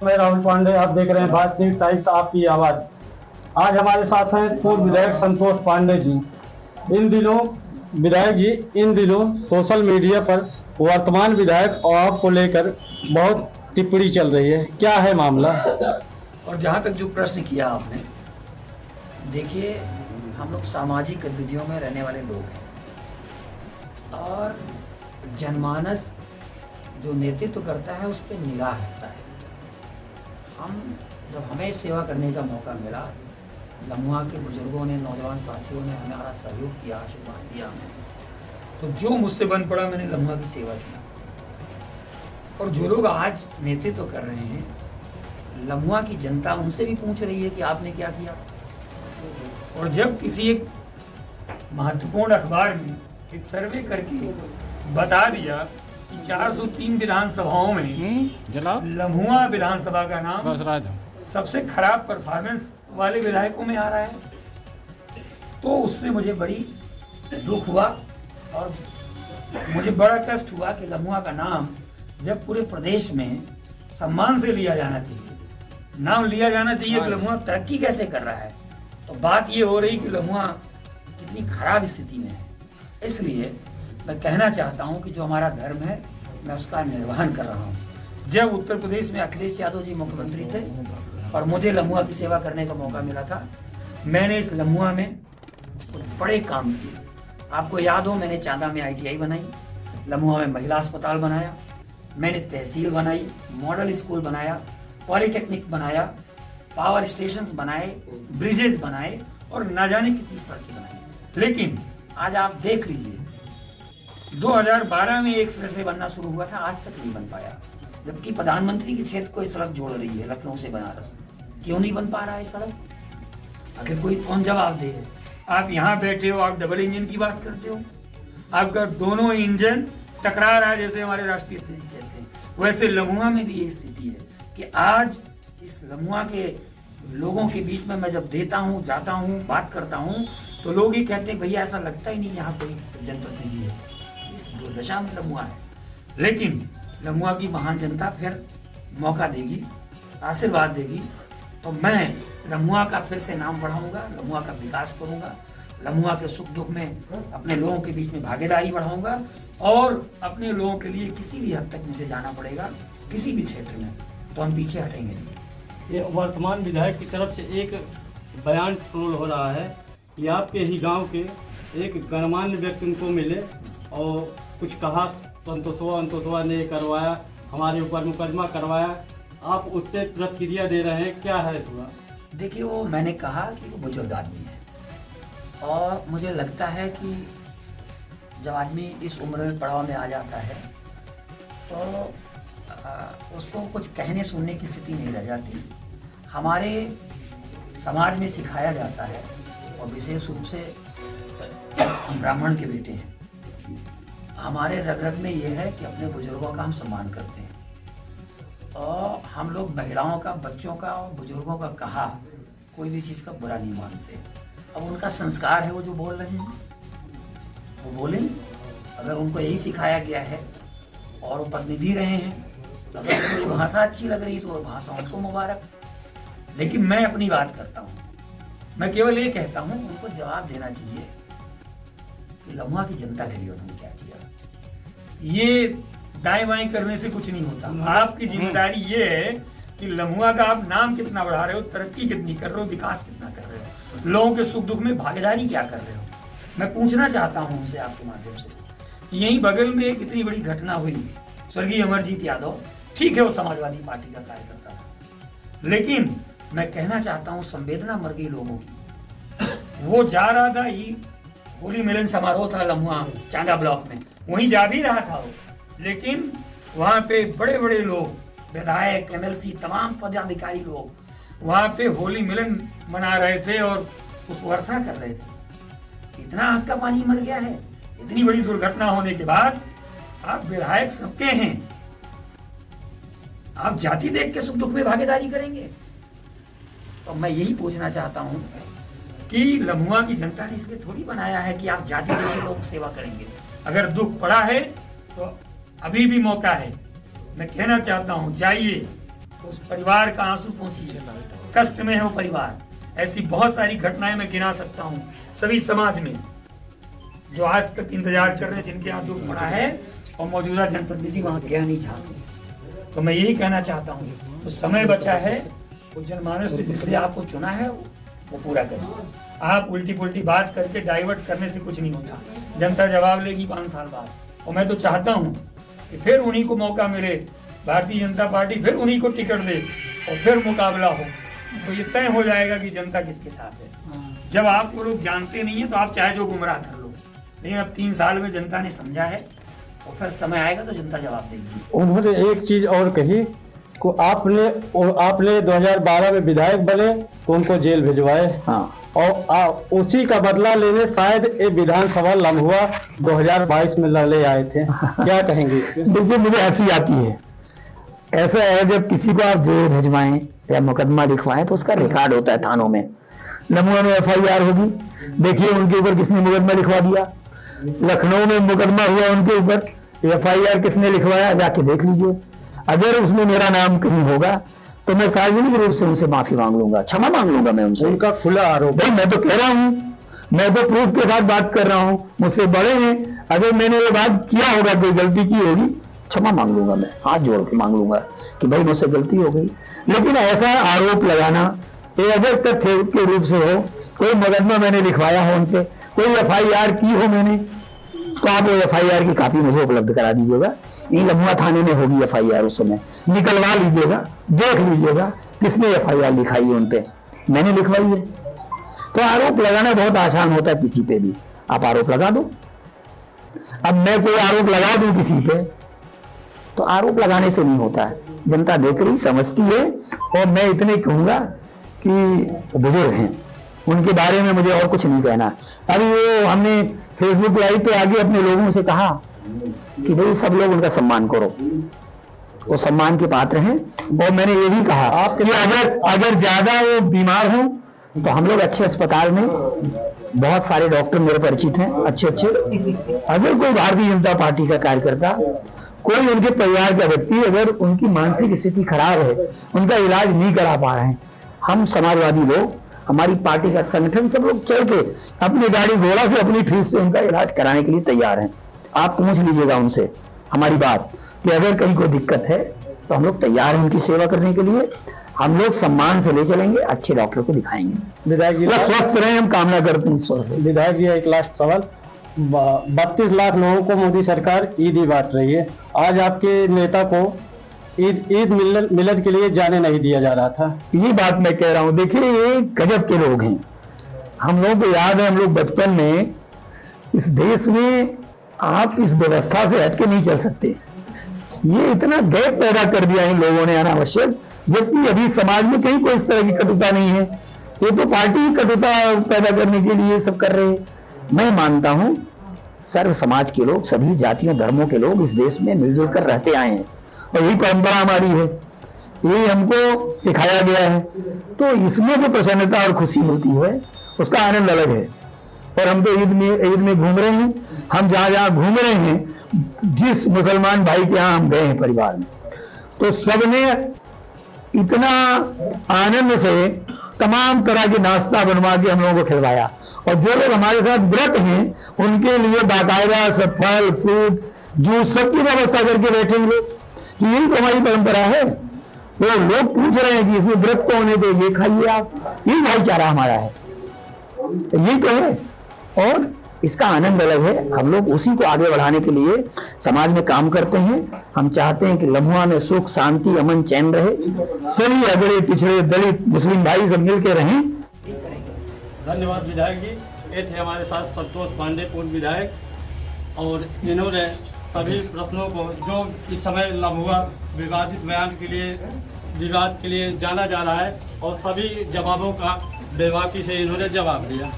मैं राहुल पांडे, आप देख रहे हैं भारतीय टाइम्स आपकी आवाज। आज हमारे साथ हैं पूर्व विधायक संतोष पांडे जी। इन दिनों विधायक जी इन दिनों सोशल मीडिया पर वर्तमान विधायक और आपको लेकर बहुत टिप्पणी चल रही है, क्या है मामला? और जहाँ तक जो प्रश्न किया आपने, देखिए हम लोग सामाजिक गतिविधियों में रहने वाले लोग हैं और जनमानस जो नेतृत्व करता है उस पर निगाह रखता है। हम जब हमें सेवा करने का मौका मिला, लम्हा के बुजुर्गों ने, नौजवान साथियों ने हमारा सहयोग किया, आशीर्वाद दिया हमें, तो जो मुझसे बन पड़ा मैंने लम्हा की सेवा की। और जो लोग आज नेतृत्व कर रहे हैं, लम्हा की जनता उनसे भी पूछ रही है कि आपने क्या किया। और जब किसी एक महत्वपूर्ण अखबार में एक सर्वे करके बता दिया कि 403 विधानसभाओं में जनाब लम्हुआ विधानसभा का नाम सबसे खराब परफॉर्मेंस वाले विधायकों में आ रहा है, तो उससे मुझे बड़ी दुख हुआ और मुझे बड़ा कष्ट हुआ कि लम्हुआ का नाम जब पूरे प्रदेश में सम्मान से लिया जाना चाहिए, नाम लिया जाना चाहिए कि लम्हुआ तरक्की कैसे कर रहा है, तो बात ये हो रही कि लम्हुआ कितनी खराब स्थिति में है। इसलिए मैं कहना चाहता हूं कि जो हमारा धर्म है मैं उसका निर्वहन कर रहा हूं। जब उत्तर प्रदेश में अखिलेश यादव जी मुख्यमंत्री थे और मुझे लम्हुआ की सेवा करने का मौका मिला था, मैंने इस लम्हुआ में कुछ बड़े काम किए। आपको याद हो, मैंने चांदा में ITI बनाई, लम्हुआ में महिला अस्पताल बनाया, मैंने तहसील बनाई, मॉडल स्कूल बनाया, पॉलिटेक्निक बनाया, पावर स्टेशन बनाए, ब्रिजेस बनाए और न जाने कितनी सड़कें बनाई। लेकिन आज आप देख लीजिए, 2012 में एक एक्सप्रेसवे बनना शुरू हुआ था, आज तक नहीं बन पाया, जबकि प्रधानमंत्री के क्षेत्र को सड़क जोड़ रही है लखनऊ से बनारस। क्यों नहीं बन पा रहा है सड़क? आखिर कोई कौन जवाब दे? आप यहाँ बैठे हो, आप डबल इंजन की बात करते हो, आपका दोनों इंजन टकरा रहा है, जैसे हमारे राष्ट्रीय अध्यक्ष कहते हैं। वैसे लम्हुआ में भी ये स्थिति है कि आज इस लम्हुआ के लोगों के बीच में मैं जब देता हूँ, जाता हूँ, बात करता हूँ, तो लोग ही कहते हैं भैया ऐसा लगता ही नहीं यहाँ कोई जनप्रतिनिधि है। इस दुर्दशा में लम्हुआ है, लेकिन लम्हुआ की महान जनता फिर मौका देगी, आशीर्वाद देगी, तो मैं लम्हुआ का फिर से नाम बढ़ाऊंगा, लम्हुआ का विकास करूंगा, लम्हुआ के सुख दुख में अपने लोगों के बीच में भागीदारी बढ़ाऊंगा और अपने लोगों के लिए किसी भी हद तक मुझे जाना पड़ेगा, किसी भी क्षेत्र में, तो हम पीछे हटेंगे नहीं। ये वर्तमान विधायक की तरफ से एक बयान ट्रोल हो रहा है कि आपके ही गांव के एक गणमान्य व्यक्ति को मिले और कुछ कहा, संतोषवा ने करवाया, हमारे ऊपर मुकदमा करवाया, आप उस पर प्रतिक्रिया दे रहे हैं, क्या है पूरा? देखिए, वो मैंने कहा कि वो बुजुर्ग आदमी है और मुझे लगता है कि जब आदमी इस उम्र में पड़ाव में आ जाता है तो उसको कुछ कहने सुनने की स्थिति नहीं रह जाती। हमारे समाज में सिखाया जाता है और विशेष रूप से हम ब्राह्मण के बेटे हैं, हमारे रग रग में ये है कि अपने बुजुर्गों का हम सम्मान करते हैं और हम लोग महिलाओं का, बच्चों का और बुजुर्गों का कहा कोई भी चीज़ का बुरा नहीं मानते। अब उनका संस्कार है, वो जो बोल रहे हैं वो बोलें। अगर उनको यही सिखाया गया है और वो प्रतिनिधि रहे हैं, अगर कोई भाषा अच्छी लग रही तो वो भाषा उनको मुबारक। लेकिन मैं अपनी बात करता हूँ, मैं केवल ये कहता हूँ उनको जवाब देना चाहिए कि लम्हुआ की जनता के लिए उन्होंने क्या किया। ये दाएं बाएं करने से कुछ नहीं होता। आपकी जिम्मेदारी ये है कि लम्हुआ का आप नाम कितना बढ़ा रहे हो, तरक्की कितनी कर रहे हो, विकास कितना कर रहे हो, लोगों के सुख दुख में भागीदारी क्या कर रहे हो। मैं पूछना चाहता हूं उनसे आपके माध्यम से, यही बगल में एक इतनी बड़ी घटना हुई, स्वर्गीय अमरजीत यादव, ठीक है वो समाजवादी पार्टी का कार्यकर्ता था, लेकिन मैं कहना चाहता हूँ संवेदना मर गई लोगों की। वो जा रहा था, ये होली मिलन समारोह था लम्हुआ चांदा ब्लॉक में, वहीं जा भी रहा था वो, लेकिन वहां पे बड़े बड़े लोग, विधायक, MLC, तमाम पदाधिकारी लोग वहां पे होली मिलन मना रहे थे और उस वर्षा कर रहे थे। इतना आंख का पानी मर गया है। इतनी बड़ी दुर्घटना होने के बाद आप विधायक सबके हैं, आप जाति देख के सुख दुख में भागीदारी करेंगे? तो मैं यही पूछना चाहता हूं कि लम्हुआ की जनता ने इसलिए थोड़ी बनाया है कि आप जाति देख के लोग सेवा करेंगे। अगर दुख पड़ा है तो अभी भी मौका है। मैं कहना चाहता हूं, जाइए उस परिवार का आंसू पहुंची, कष्ट में है वो परिवार। ऐसी बहुत सारी घटनाएं मैं गिना सकता हूँ सभी समाज में, जो आज तक इंतजार कर रहे हैं, जिनके यहाँ दुख पड़ा है और मौजूदा जनप्रतिनिधि वहाँ गया नहीं चाहते। तो मैं यही कहना चाहता हूँ, तो समय बचा है, वो जनमानस ने जिसलिए आपको चुना है वो पूरा करिए। आप उल्टी पुल्टी बात करके डाइवर्ट करने से कुछ नहीं होता, जनता जवाब लेगी 5 साल बाद। और मैं तो चाहता हूँ कि फिर उन्हीं को मौका मिले, भारतीय जनता पार्टी फिर उन्हीं को टिकट दे और फिर मुकाबला हो, तो ये तय हो जाएगा कि जनता किसके साथ है। जब आपको लोग जानते नहीं है तो आप चाहे जो गुमराह कर लो, लेकिन अब 3 साल में जनता ने समझा है और फिर समय आएगा तो जनता जवाब देगी। उन्होंने एक चीज और कही को आपने 2012 में विधायक बने तो उनको जेल भिजवाए। हाँ। और उसी का बदला लेने शायद ये विधानसभा लम्हुआ 2022 में लड़े आए थे। क्या कहेंगे? देखिए, मुझे हंसी आती है। ऐसा है, जब किसी को आप जेल भिजवाएं या मुकदमा लिखवाएं तो उसका रिकॉर्ड होता है थानों में। लम्हुआ में FIR होगी, देखिए उनके ऊपर किसने मुकदमा लिखवा दिया। लखनऊ में मुकदमा हुआ उनके ऊपर, FIR किसने लिखवाया जाके देख लीजिए। अगर उसमें मेरा नाम कहीं होगा तो मैं सार्वजनिक रूप से उनसे माफी मांग लूंगा, क्षमा मांग लूंगा मैं उनसे। उनका खुला आरोप। भाई मैं तो कह रहा हूँ, मैं तो प्रूफ के साथ बात कर रहा हूँ, मुझसे बड़े हैं। अगर मैंने ये बात किया होगा, कोई गलती की होगी, क्षमा मांग लूंगा, मैं हाथ जोड़ के मांग लूंगा कि भाई मुझसे गलती हो गई। लेकिन ऐसा आरोप लगाना, ये अगर तथ्य के रूप से हो, कोई मुकदमा मैंने लिखवाया हो उनपे, कोई FIR की हो मैंने, तो आप वो FIR की कॉपी मुझे उपलब्ध करा दीजिएगा। ये लम्हुआ थाने में होगी FIR, उस समय निकलवा लीजिएगा, देख लीजिएगा किसने FIR लिखाई है उनपे, मैंने लिखवाई है। तो आरोप लगाना बहुत आसान होता है, किसी पे भी आप आरोप लगा दो। अब मैं कोई आरोप लगा दूं किसी पे, तो आरोप लगाने से नहीं होता है, जनता देख रही समझती है। और मैं इतने कहूंगा कि बुजुर्ग हैं, उनके बारे में मुझे और कुछ नहीं कहना। अभी वो हमने फेसबुक लाइव पे आगे अपने लोगों से कहा कि भाई सब लोग उनका सम्मान करो, वो सम्मान के पात्र हैं। और मैंने ये भी कहा कि अगर ज्यादा वो बीमार हो तो हम लोग अच्छे अस्पताल में, बहुत सारे डॉक्टर मेरे परिचित हैं अच्छे। अगर कोई भारतीय जनता पार्टी का कार्यकर्ता, कोई उनके परिवार का व्यक्ति, अगर उनकी मानसिक स्थिति खराब है, उनका इलाज नहीं करा पा रहे हैं, हम समाजवादी लोग, हमारी पार्टी का संगठन, सब लोग चल के अपनी गाड़ी घोड़ा से अपनी फीस से उनका इलाज कराने के लिए तैयार हैं। आप पूछ लीजिएगा उनसे हमारी बात कि अगर कहीं कोई दिक्कत है तो हम लोग तैयार हैं उनकी सेवा करने के लिए। हम लोग सम्मान से ले चलेंगे, अच्छे डॉक्टर को दिखाएंगे। विधायक जी स्वस्थ रहे, हम कामना करते हैं ईश्वर से। विधायक जी एक लास्ट सवाल, 32 लाख लोगों को मोदी सरकार ईद ही बांट रही है, आज आपके नेता को ईद मिलन के लिए जाने नहीं दिया जा रहा था। ये बात मैं कह रहा हूँ, देखिए ये गजब के लोग हैं। हम लोगों को याद है, हम लोग बचपन में, इस देश में आप इस व्यवस्था से हटके नहीं चल सकते। ये इतना गैप पैदा कर दिया इन लोगों ने अनावश्यक, जबकि अभी समाज में कहीं कोई इस तरह की कटुता नहीं है। ये तो पार्टी कटुता पैदा करने के लिए सब कर रहे हैं। मैं मानता हूं सर्व समाज के लोग, सभी जातियों धर्मों के लोग इस देश में मिलजुल कर रहते आए हैं और यही परंपरा हमारी है, यही हमको सिखाया गया है। तो इसमें जो प्रसन्नता और खुशी होती है उसका आनंद अलग है। और हम तो ईद में घूम रहे हैं, हम जहाँ घूम रहे हैं, जिस मुसलमान भाई के यहाँ हम गए हैं परिवार में, तो सबने इतना आनंद से तमाम तरह के नाश्ता बनवा के हम लोगों को खिलवाया। और जो लोग हमारे साथ व्रत हैं उनके लिए बाकायदा सब फल फ्रूट जूस सबकी व्यवस्था करके बैठेंगे। कि यही तो हमारी परंपरा है। वो लोग पूछ रहे हैं कि इसमें व्रत कौन है, तो ये खाइए आप, यही भाईचारा हमारा है, यही तो है। और इसका आनंद अलग है। हम लोग उसी को आगे बढ़ाने के लिए समाज में काम करते हैं। हम चाहते हैं कि लम्हुआ में सुख शांति अमन चैन रहे, सभी अगड़े पिछड़े दलित मुस्लिम भाई सब मिलकर रहें। धन्यवाद विधायक जी। ये थे हमारे साथ संतोष पांडे पूर्व विधायक, और इन्होंने सभी प्रश्नों को, जो इस समय लम्हुआ विवादित बयान के लिए, विवाद के लिए जाना जा रहा है, और सभी जवाबों का बेबाकी से इन्होंने जवाब दिया।